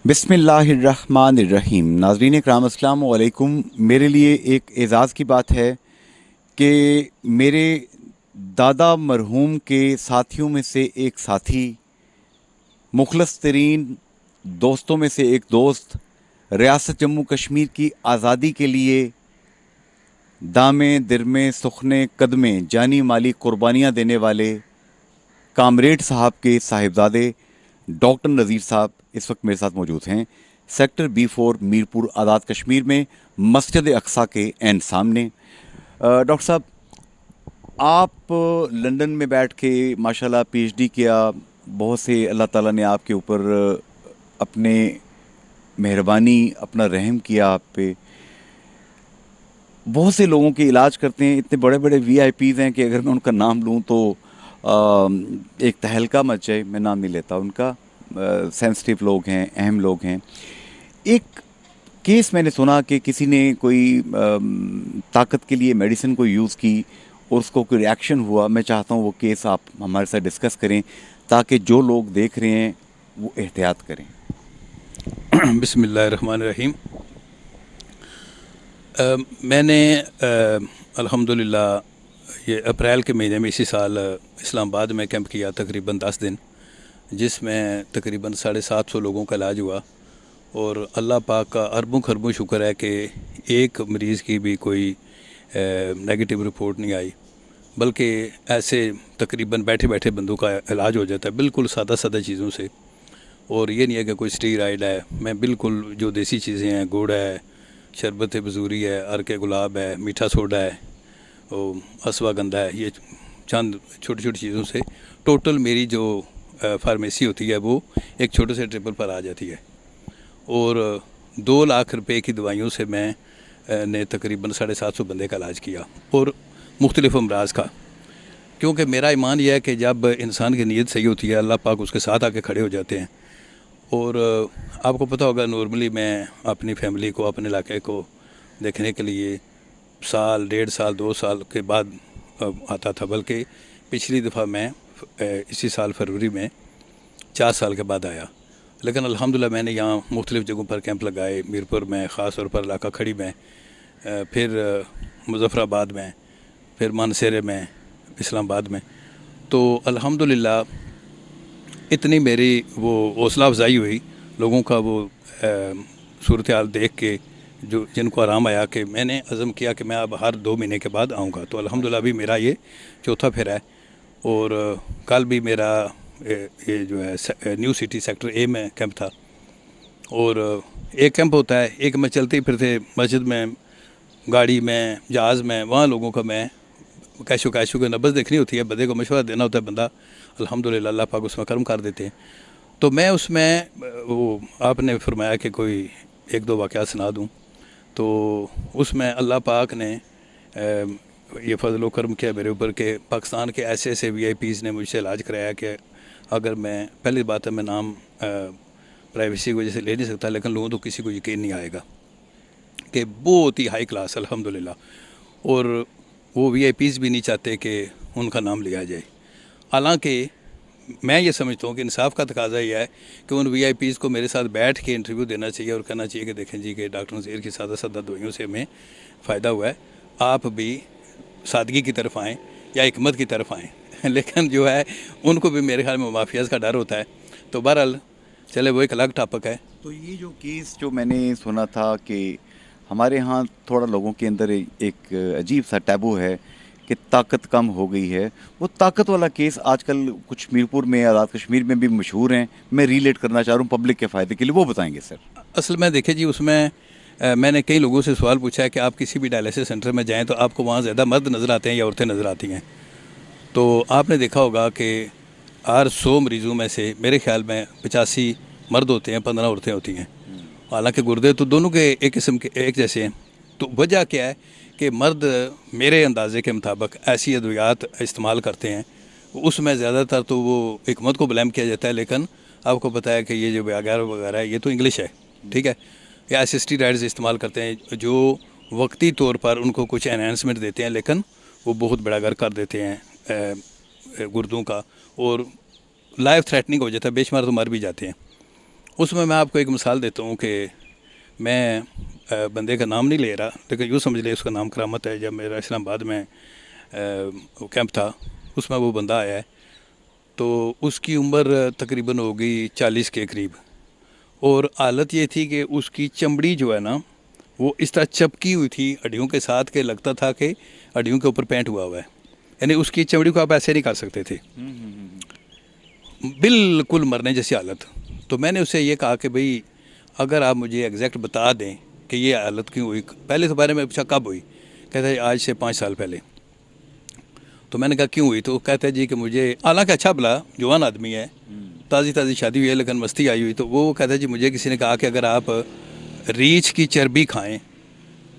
बिस्मिल्लाहिर्रहमानिर्रहीम। नाज़रीन इकराम, अस्सलाम वालेकुम। मेरे लिए एक एज़ाज़ की बात है कि मेरे दादा मरहूम के साथियों में से एक साथी, मुखलस तरीन दोस्तों में से एक दोस्त, रियासत जम्मू कश्मीर की आज़ादी के लिए दामे दिरमे सुखने कदमे जानी माली कुर्बानियाँ देने वाले कामरेड साहब के साहिबजादे डॉक्टर नज़ीर साहब इस वक्त मेरे साथ मौजूद हैं। सेक्टर B4 मीरपुर आज़ाद कश्मीर में मस्जिद अक्सा के एन सामने। डॉक्टर साहब, आप लंदन में बैठ के माशाल्लाह PhD किया। बहुत से अल्लाह ताला ने आपके ऊपर अपने मेहरबानी, अपना रहम किया आप पे। बहुत से लोगों के इलाज करते हैं, इतने बड़े बड़े VIPs हैं कि अगर मैं उनका नाम लूँ तो एक तहलका मच जाए। मैं नाम नहीं लेता उनका। सेंसिटिव लोग हैं, अहम लोग हैं। एक केस मैंने सुना कि किसी ने कोई ताकत के लिए मेडिसिन को यूज़ की और उसको कोई रिएक्शन हुआ। मैं चाहता हूँ वो केस आप हमारे साथ डिस्कस करें ताकि जो लोग देख रहे हैं वो एहतियात करें। बिस्मिल्लाहिर्रहमानिर्रहीम। मैंने अल्हम्दुलिल्लाह ये अप्रैल के महीने में इसी साल इस्लामाबाद में कैंप किया तकरीबन 10 दिन, जिसमें तकरीबन 750 लोगों का इलाज हुआ। और अल्लाह पाक का अरबों खरबों शुक्र है कि एक मरीज़ की भी कोई नेगेटिव रिपोर्ट नहीं आई, बल्कि ऐसे तकरीबन बैठे बैठे बंदों का इलाज हो जाता है बिल्कुल सादा सादा चीज़ों से। और ये नहीं है कि कोई स्टीराइड है, मैं बिल्कुल जो देसी चीज़ें हैं, गुड़ है, शरबत बजूरी है, अर्क गुलाब है, मीठा सोडा है, वो अश्वगंधा है, ये चंद छोटी छोटी चीज़ों से टोटल मेरी जो फार्मेसी होती है वो एक छोटे से ट्रिपल पर आ जाती है। और 2 लाख रुपए की दवाइयों से मैं ने तकरीबन 750 बंदे का इलाज किया, और मुख्तलिफ़ अमराज का। क्योंकि मेरा ईमान यह है कि जब इंसान की नीयत सही होती है, अल्लाह पाक उसके साथ आके खड़े हो जाते हैं। और आपको पता होगा, नॉर्मली मैं अपनी फैमिली को, अपने इलाके को देखने के लिए साल, 1.5 साल, 2 साल के बाद आता था, बल्कि पिछली दफ़ा मैं इसी साल फरवरी में 4 साल के बाद आया। लेकिन अल्हम्दुलिल्लाह मैंने यहाँ मुख्तलिफ़ जगहों पर कैंप लगाए, मीरपुर में, ख़ास तौर पर इलाका खड़ी में, फिर मुज़फ़्फ़राबाद में, फिर मानसेरे में, इस्लामाबाद में। तो अल्हम्दुलिल्लाह इतनी मेरी वो हौसला अफजाई हुई लोगों का, वो सूरत हाल देख के जो जिनको आराम आया, कि मैंने अज़म किया कि मैं अब हर 2 महीने के बाद आऊँगा। तो अल्हम्दुलिल्लाह अभी मेरा ये चौथा फेरा है। और कल भी मेरा ये जो है न्यू सिटी सेक्टर A में कैंप था। और एक कैंप होता है, एक मैं चलते फिरते मस्जिद में, गाड़ी में, जहाज़ में, वहाँ लोगों का मैं कैशो कैशो के नब्ज़ देखनी होती है, बंदे को मशवरा देना होता है। बंदा अल्हम्दुलिल्लाह अल्लाह पाक उसमें करम कर देते हैं। तो मैं उसमें वो आपने फरमाया कि कोई 1-2 वाक़या सुना दूँ, तो उसमें अल्लाह पाक ने ये फ़ज़ल व करम किया मेरे ऊपर कि पाकिस्तान के ऐसे ऐसे VIPs ने मुझसे इलाज कराया कि अगर मैं, पहली बात है मैं नाम प्राइवेसी की वजह से ले नहीं सकता, लेकिन लोगों तो किसी को यकीन नहीं आएगा कि बहुत ही हाई क्लास अल्हम्दुलिल्लाह। और वो VIPs भी नहीं चाहते कि उनका नाम लिया जाए। हालांकि मैं ये समझता हूँ कि इंसाफ का तकाजा यह है कि उन VIPs को मेरे साथ बैठ के इंटरव्यू देना चाहिए और कहना चाहिए कि देखें जी, कि डॉक्टर नज़ीर की सादा सादा दवाइयों से हमें फ़ायदा हुआ है, आप भी सादगी की तरफ आएँ या हिकमत की तरफ आएँ। लेकिन जो है उनको भी मेरे ख्याल में माफियाज़ का डर होता है। तो बहरहाल चले, वो एक अलग टॉपिक है। तो ये जो केस जो मैंने सुना था कि हमारे यहाँ थोड़ा लोगों के अंदर एक अजीब सा टैबू है कि ताकत कम हो गई है। वो ताकत वाला केस आजकल कुछ मीरपुर में, आज़ाद कश्मीर में भी मशहूर हैं। मैं रिलेट करना चाह रहा हूँ पब्लिक के फ़ायदे के लिए, वो बताएंगे सर। असल में देखिए जी, उसमें मैंने कई लोगों से सवाल पूछा है कि आप किसी भी डायलिसिस सेंटर में जाएं तो आपको वहाँ ज़्यादा मर्द नज़र आते हैं या औरतें नज़र आती हैं। तो आपने देखा होगा कि हर 100 मरीज़ों में से मेरे ख्याल में 85 मर्द होते हैं, 15 औरतें होती हैं। हालांकि गुर्दे तो दोनों के एक किस्म के एक जैसे हैं। तो वजह क्या है कि मर्द मेरे अंदाजे के मुताबिक ऐसी अद्वियात इस्तेमाल करते हैं, उसमें ज़्यादातर तो वो हिकमत को ब्लेम किया जाता है। लेकिन आपको पता है कि ये जो वगैरह वगैरह है, ये तो इंग्लिश है, ठीक है। या ऐसे स्टीरॉइड्स इस्तेमाल करते हैं जो वक्ती तौर पर उनको कुछ एनहांसमेंट देते हैं, लेकिन वो बहुत बड़ा घर कर देते हैं गुर्दों का, और लाइफ थ्रेटनिंग हो जाता है, बेशुमार तो मर भी जाते हैं। उसमें मैं आपको एक मिसाल देता हूँ कि मैं बंदे का नाम नहीं ले रहा, लेकिन यूँ समझ ले उसका नाम करामत है। जब मेरा इस्लामाबाद में वो कैंप था, उसमें वो बंदा आया है, तो उसकी उम्र तकरीबन होगी 40 के करीब, और हालत ये थी कि उसकी चमड़ी जो है ना वो इस तरह चपकी हुई थी हड्डियों के साथ, के लगता था कि हड्डियों के ऊपर पेंट हुआ हुआ है, यानी उसकी चमड़ी को आप ऐसे नहीं कर सकते थे, बिल्कुल मरने जैसी हालत। तो मैंने उससे ये कहा कि भाई अगर आप मुझे एग्जैक्ट बता दें कि ये हालत क्यों हुई। पहले तो बारे में पूछा कब हुई, कहता है आज से 5 साल पहले। तो मैंने कहा क्यों हुई, तो कहते हैं जी कि मुझे, हालांकि अच्छा भला जवान आदमी है, ताज़ी ताज़ी शादी हुई है लेकिन मस्ती आई हुई, तो वो कहता है जी मुझे किसी ने कहा कि अगर आप रीछ की चर्बी खाएं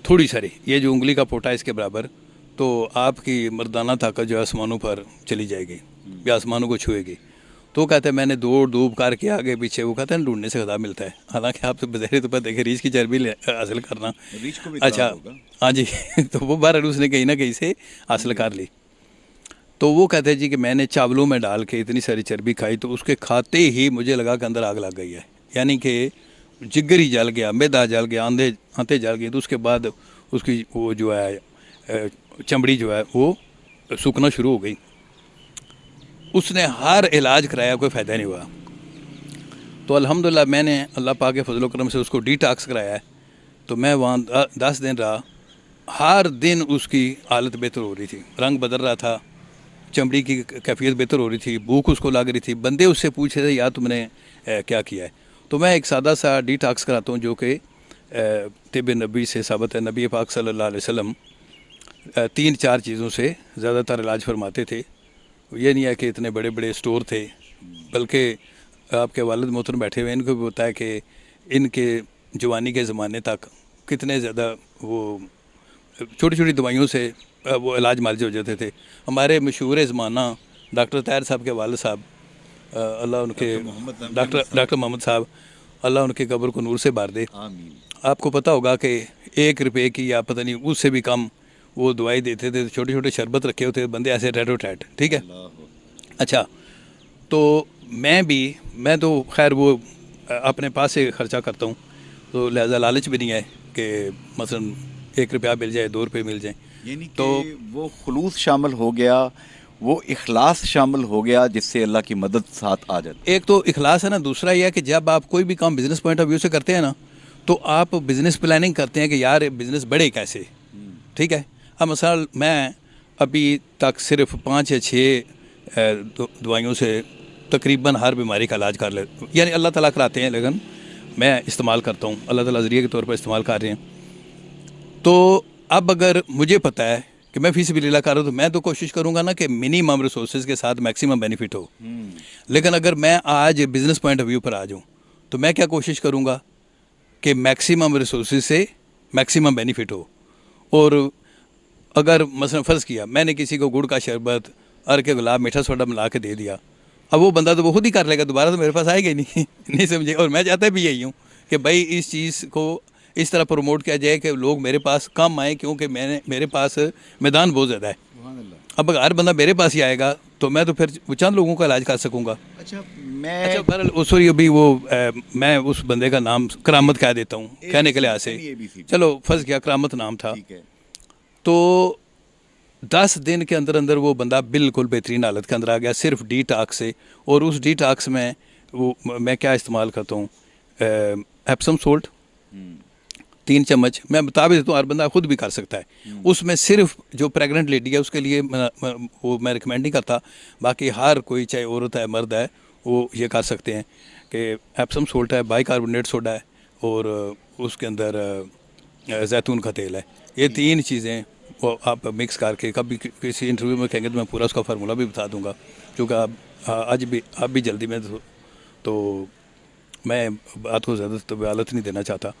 थोड़ी सारी, ये जो उंगली का पोटा है इसके बराबर, तो आपकी मर्दाना ताकत जो है आसमानों पर चली जाएगी या आसमानों को छुएगी। तो कहते हैं मैंने दौड़ धूप करके आगे पीछे, वो कहते हैं ढूंढने से खुदा मिलता है। हालांकि आप तो बज़ाहिर तो पर देखे रीछ की चर्बी हासिल करना, रीछ को भी अच्छा इतराज़ होगा। हाँ जी तो वो बार उसने कहीं ना कहीं से हासिल कर ली। तो वो कहते हैं जी कि मैंने चावलों में डाल के इतनी सारी चर्बी खाई, तो उसके खाते ही मुझे लगा कि अंदर आग लग गई है, यानी कि जिगर ही जल गया, मैदा जल गया, आंतें जल गई। तो उसके बाद उसकी वो जो है चमड़ी जो है वो सूखना शुरू हो गई। उसने हर इलाज कराया, कोई फ़ायदा नहीं हुआ। तो अल्हम्दुलिल्लाह मैंने अल्लाह पाक के फजल करम से उसको डिटॉक्स कराया है। तो मैं वहाँ 10 दिन रहा, हर दिन उसकी हालत बेहतर हो रही थी, रंग बदल रहा था, चमड़ी की कैफियत बेहतर हो रही थी, भूख उसको लग रही थी। बंदे उससे पूछ रहे थे यार तुमने क्या किया है। तो मैं एक सादा सा डिटॉक्स कराता हूँ जो कि तिब नबी से साबित है। नबी पाक सल्लल्लाहु अलैहि वसल्लम 3-4 चीज़ों से ज़्यादातर इलाज फरमाते थे। ये नहीं है कि इतने बड़े बड़े स्टोर थे, बल्कि आपके वालिद मोहतरम बैठे हुए, इनको भी पता है कि इनके जवानी के ज़माने तक कितने ज़्यादा वो छोटी छोटी दवाइयों से वो इलाज मालज हो जाते थे। हमारे मशहूर ज़माना डॉक्टर ताहिर साहब के वालिद साहब, अल्लाह उनके डॉक्टर मोहम्मद साहब, अल्लाह उनके कब्र को नूर से भर दे। आपको पता होगा कि 1 रुपये की या पता नहीं उससे भी कम वो दवाई देते थे, छोटे छोटे शरबत रखे होते थे, बंदे ऐसे रेडो टैट, ठीक है। अच्छा, तो मैं तो खैर वो अपने पास से ख़र्चा करता हूँ, तो लिहाजा लालच भी नहीं है कि मसलन 1 रुपया मिल जाए, 2 रुपये मिल जाए। यानी तो कि वो खुलूस शामिल हो गया, वो इखलास शामिल हो गया, जिससे अल्लाह की मदद साथ आ जाती। एक तो इखलास है ना, दूसरा यह है कि जब आप कोई भी काम बिज़नेस पॉइंट ऑफ व्यू से करते हैं ना, तो आप बिज़नेस प्लानिंग करते हैं कि यार बिज़नेस बढ़े कैसे, ठीक है। अब मसल मैं अभी तक सिर्फ 5 या 6 दवाइयों से तकरीबन हर बीमारी का इलाज कर ले, यानी अल्लाह ताला कराते हैं लेकिन मैं इस्तेमाल करता हूँ, अल्लाह ताला ज़रिए के तौर पर इस्तेमाल कर रहे हैं। तो अब अगर मुझे पता है कि मैं फीस भी लीला कर रहा हूँ, तो मैं तो कोशिश करूँगा ना कि मिनिमम रिसोर्सेज के साथ मैक्सिमम बेनिफिट हो। लेकिन अगर मैं आज बिज़नेस पॉइंट ऑफ व्यू पर आ जाऊँ, तो मैं क्या कोशिश करूँगा कि मैक्सिमम रिसोर्सेज से मैक्सिमम बेनिफिट हो। और अगर मसलन फ़र्ज़ किया मैंने किसी को गुड़ का शरबत, अर के गुलाब, मीठा सोडा मिला के दे दिया, अब वो बंदा तो वो खुद ही कर लेगा, दोबारा तो मेरे पास आएगा ही नहीं नहीं समझे। और मैं चाहता भी यही हूँ कि भाई इस चीज़ को इस तरह प्रमोट किया जाए कि लोग मेरे पास कम आए, क्योंकि मेरे पास मैदान बहुत ज़्यादा है। अब अगर हर बंदा मेरे पास ही आएगा तो मैं तो फिर चंद लोगों का इलाज कर सकूँगा। अच्छा अच्छा बहरहाल सॉरी, अभी वो मैं उस बंदे का नाम करामत कह देता हूँ कहने के लिहाज से, चलो फर्ज किया करामत नाम था। तो 10 दिन के अंदर अंदर वो बंदा बिल्कुल बेहतरीन हालत के अंदर आ गया, सिर्फ डिटॉक्स से। और उस डिटॉक्स में वो मैं क्या इस्तेमाल करता हूँ, एप्सम सोल्ट 3 चम्मच, मैं बता भी देता हूँ, हर बंदा खुद भी कर सकता है। उसमें सिर्फ जो प्रेग्नेंट लेडी है उसके लिए वो मैं रिकमेंड नहीं करता, बाकी हर कोई चाहे औरत है मर्द है वो ये कर सकते हैं कि एप्सम सोल्ट है, बाइकार्बोनेट सोडा है, और उसके अंदर जैतून का तेल है। ये 3 चीज़ें वो आप मिक्स करके, कभी किसी इंटरव्यू में कहेंगे तो मैं पूरा उसका फार्मूला भी बता दूंगा, क्योंकि आप भी जल्दी में तो मैं बात को ज़्यादा तवालत नहीं देना चाहता।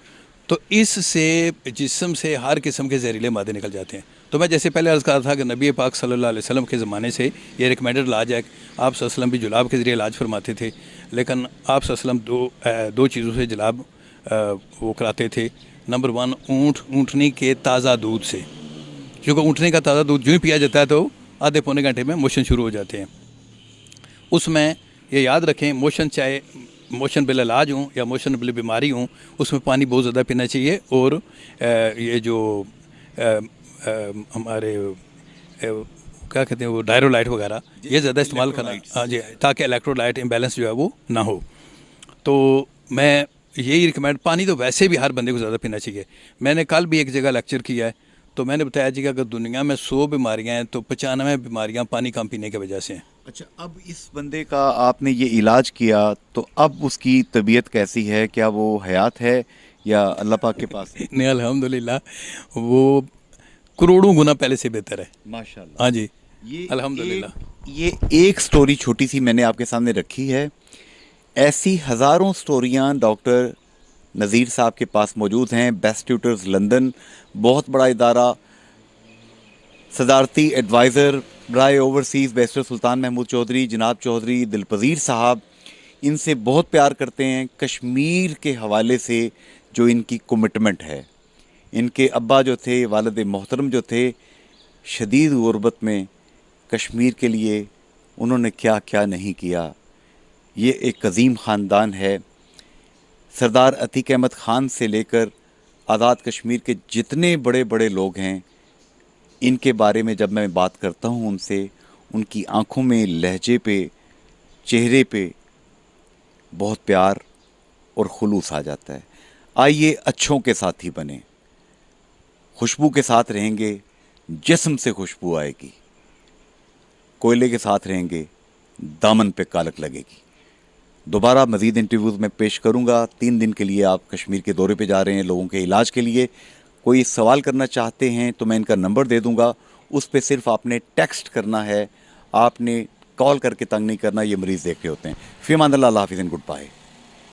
तो इससे जिस्म से हर किस्म के जहरीले मादे निकल जाते हैं। तो मैं जैसे पहले अर्ज़ कहा था कि नबी पाक सल्लल्लाहु अलैहि वसल्लम के ज़माने से ये रिकमेंडेड इलाज है। आप सल्लम भी जुलाब के ज़रिए इलाज फरमाते थे, लेकिन आप सल्लम दो चीज़ों से जुलाब वो कराते थे। नंबर 1 ऊँटनी के ताज़ा दूध से, क्योंकि ऊँटनी का ताज़ा दूध जो ही पिया जाता है तो आधे पौने घंटे में मोशन शुरू हो जाते हैं। उसमें ये याद रखें, मोशन चाहे मोशन बिल इलाज हूँ या मोशन बिल बीमारी हूँ, उसमें पानी बहुत ज़्यादा पीना चाहिए। और ये जो हमारे क्या कहते हैं वो डायरोलाइट वगैरह ये ज़्यादा इस्तेमाल करना, हाँ जी, ताकि इलेक्ट्रोलाइट इम्बैलेंस जो है वो ना हो। तो मैं यही रिकमेंड, पानी तो वैसे भी हर बंदे को ज़्यादा पीना चाहिए। मैंने कल भी एक जगह लेक्चर किया है, तो मैंने बताया जी कि अगर दुनिया में 100 बीमारियां हैं तो 95 बीमारियां पानी कम पीने की वजह से हैं। अच्छा, अब इस बंदे का आपने ये इलाज किया तो अब उसकी तबीयत कैसी है? क्या वो हयात है या अल्लाह पाक के पास है? नहीं, अल्हम्दुलिल्लाह वो करोड़ों गुना पहले से बेहतर है। माशाल्लाह। हाँ जी, ये अल्हम्दुलिल्लाह। ये एक स्टोरी छोटी सी मैंने आपके सामने रखी है। ऐसी हज़ारों स्टोरियां डॉक्टर नज़ीर साहब के पास मौजूद हैं। बेस्ट ट्यूटर्स लंदन, बहुत बड़ा इदारा, सदारती एडवाइज़र राय ओवरसीज़ बैरिस्टर सुल्तान महमूद चौधरी, जनाब चौधरी दिलपज़ीर साहब इनसे बहुत प्यार करते हैं। कश्मीर के हवाले से जो इनकी कमिटमेंट है, इनके अब्बा जो थे, वालिद मोहतरम जो थे, शदीद गुर्बत में कश्मीर के लिए उन्होंने क्या क्या नहीं किया। ये एक अजीम ख़ानदान है। सरदार अतीक अहमद ख़ान से लेकर आज़ाद कश्मीर के जितने बड़े बड़े लोग हैं, इनके बारे में जब मैं बात करता हूँ उनसे, उनकी आँखों में, लहजे पे, चेहरे पे बहुत प्यार और खुलूस आ जाता है। आइए अच्छों के साथी बने, खुशबू के साथ रहेंगे, जिस्म से खुशबू आएगी। कोयले के साथ रहेंगे, दामन पे कालक लगेगी। दोबारा मज़ीद इंटरव्यूज़ में पेश करूंगा। 3 दिन के लिए आप कश्मीर के दौरे पे जा रहे हैं लोगों के इलाज के लिए। कोई सवाल करना चाहते हैं तो मैं इनका नंबर दे दूंगा, उस पे सिर्फ आपने टेक्स्ट करना है, आपने कॉल करके तंग नहीं करना। ये मरीज़ देख रहे होते हैं। फ़ी अमान अल्लाह, हाफ़िज़ एंड गुड बाय।